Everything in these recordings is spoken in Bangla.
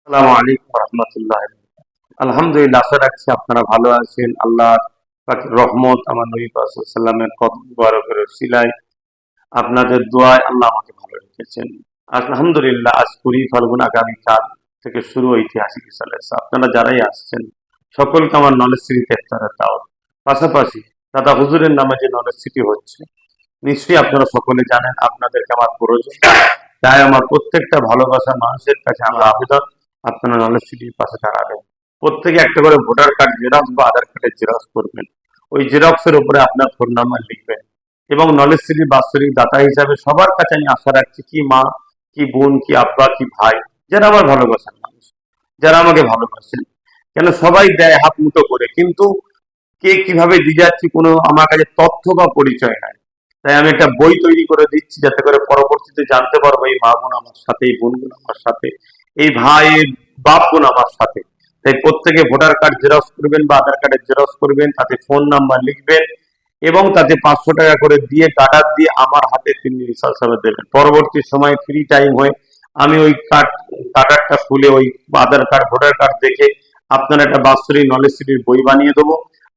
আসসালামু আলাইকুম রহমতুল্লাহ। আলহামদুলিল্লাহ, আশা রাখছি আপনারা ভালো আছেন। আল্লাহ পাকের রহমত, আমার নবী পাক সাল্লাল্লাহু আলাইহি ওয়াসাল্লামের কদম মুবারকের উসিলায় আপনাদের দোয়ায় আল্লাহ আমাকে ভালো রেখেছেন। আলহামদুলিল্লাহ, আজ 20 ফাল্গুন, আগামীকাল থেকে শুরু ঐতিহাসিক ইসালাস। আপনারা যারাই আসছেন সকলকে আমার নলেজ সিটিতে ইফতারের দাওয়াত। পাশাপাশি দাদা হুজুরের নামে যে নলেজ সিটি হচ্ছে, নিশ্চয়ই আপনারা সকলে জানেন, আপনাদেরকে আমার প্রয়োজন। তাই আমার প্রত্যেকটা ভালোবাসা মানুষের কাছে আমার আবেদন, আপনারা নলেজ সিটির পাশে দাঁড়াবেন। প্রত্যেকে একটা করে ভোটার কার্ড জেরক্স বা আধার কার্ডের জেরক্স করবেন। ওই জেরক্সের উপরে আপনার ফোন নাম্বার লিখবেন এবং নলেজ সিটির বাৎসরিক দাতা হিসাবে সবার কাছে আমি আশা রাখছি, কি মা, কি বোন, কি আব্বা, কি ভাই, যারা আমার ভালোবাসার মানুষ, যারা আমাকে ভালোবাসেন। কেন সবাই দেয় হাত মুঠো করে, কিন্তু কে কিভাবে দিয়ে যাচ্ছি কোনো আমার কাছে তথ্য বা পরিচয় নাই। তাই আমি একটা বই তৈরি করে দিচ্ছি, যাতে করে পরবর্তীতে জানতে পারবো এই মা বোন আমার সাথে, এই বোন বোন আমার সাথে, এই ভাই বাপ বোন আমার সাথে। তাই প্রত্যেকে ভোটার কার্ড জেরক্স করবেন বা আধার কার্ডের জেরক্স করবেন, তাতে ফোন নাম্বার লিখবেন এবং তাতে 500 টাকা করে দিয়ে গার্ডার দিয়ে আমার হাতে তিনি রিসার্চ হিসাবে দেবেন। পরবর্তী সময় ফ্রি টাইম হয়ে আমি ওই গার্ডারটা খুলে ওই আধার কার্ড ভোটার কার্ড দেখে আপনার একটা বাৎসরিক নলেজ সিটির বই বানিয়ে দেবো।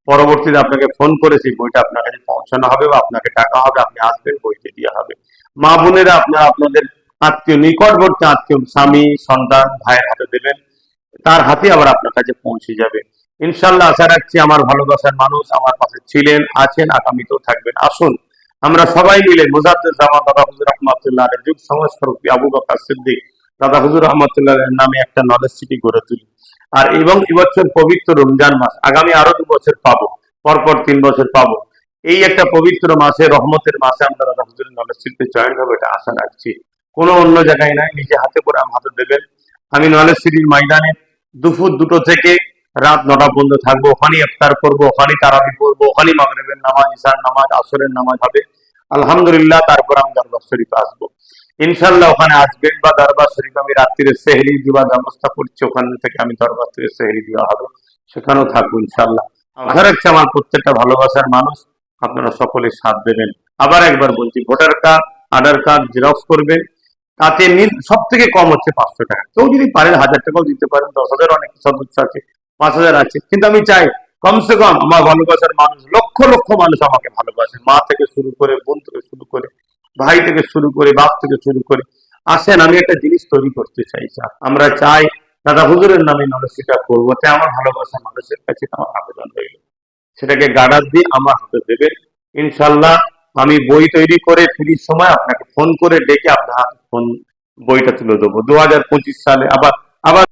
পরবর্তীতে আপনাকে ফোন করে সেই বইটা আপনার কাছে পৌঁছানো হবে বা আপনাকে টাকা হবে, আপনি আসবেন, বইতে দেওয়া হবে। মা বোনেরা আপনারা আপনাদের আত্মীয়, নিকটবর্তী আত্মীয়, স্বামী, সন্তান, ভাইয়ের হাতে দেবেন, তার হাতে আবার আপনার কাছে পৌঁছে যাবে। ইনশাল্লাহ আশা রাখছি আমার ভালোবাসার মানুষ আমার পাশে ছিলেন, আছেন, আগামীতেও থাকবেন। আসুন আমরা সবাই মিলে মুজাদ্দেদ জামান দাদা হুজুর রহমাতুল্লাহ আলাইহির যুগ সংস্কারক আবু বকর সিদ্দিক দাদা হুজুর রহমাতুল্লাহ আলাইহির নামে একটা নলেজ সিটি গড়ে তুলি। আর এবং এবছর পবিত্র রমজান মাস, আগামী আরো 2 বছর পাবো, পরপর 3 বছর পাবো। এই একটা পবিত্র মাসে, রহমতের মাসে আমরা দাদা হুজুরের নলেজ সিটিতে জয়েন হবে, এটা আশা রাখছি। কোনো অন্য জায়গায় নাই, নিজে হাতে করে আমার হাতে দেবেন। আমি নলেজ সিটির ময়দানে দুপুর 2টো থেকে রাত 9টা পর্যন্ত থাকবো। ওখানে ইফতার করবো, ওখানে তারাবি পড়বো, ওখানে মাগরিবের নামাজ, ইশার নামাজ, আসরের নামাজ হবে। আলহামদুলিল্লাহ, তারপর আমি দরবার শরীফে আসবো। ইনশাল্লাহ ওখানে আসবেন বা দরবার শরীফ আমি রাত্রিরে সেহরি দেওয়ার ব্যবস্থা করছি, ওখান থেকে আমি দরবার থেকে সেহরি দেওয়া হবে, সেখানেও থাকবো ইনশাল্লাহ। আশা রাখছি আমার প্রত্যেকটা ভালোবাসার মানুষ আপনারা সকলে সাথ দেবেন। আবার একবার বলছি, ভোটার কার্ড, আধার কার্ড জেরক্স করবেন। তাতে সব থেকে কম হচ্ছে 500 টাকা। কেউ যদি পারেন 1000 টাকাও দিতে পারেন, 10,000 অনেক সদস্য আছে, 5,000 আছে, কিন্তু আমি চাই কমসে কম আমার ভালোবাসার মানুষ, লক্ষ লক্ষ মানুষ আমাকে ভালোবাসে, মা থেকে শুরু করে, বোন থেকে শুরু করে, ভাই থেকে শুরু করে, বাপ থেকে শুরু করে। আসেন, আমি একটা জিনিস তৈরি করতে চাইছি। আমরা চাই দাদা হুজুরের নামে নলেজ সেটা করবো। তাই আমার ভালোবাসা মানুষের কাছে আমার আবেদন রইল, সেটাকে গার্ডার দিয়ে আমার হাতে দেবেন। ইনশাল্লাহ আমি বই তৈরি করে ফ্রির সময় আপনাকে ফোন করে ডেকে আপনার হাতে ফোন বইটা তুলে দেবো। 2025 সালে আবার আবার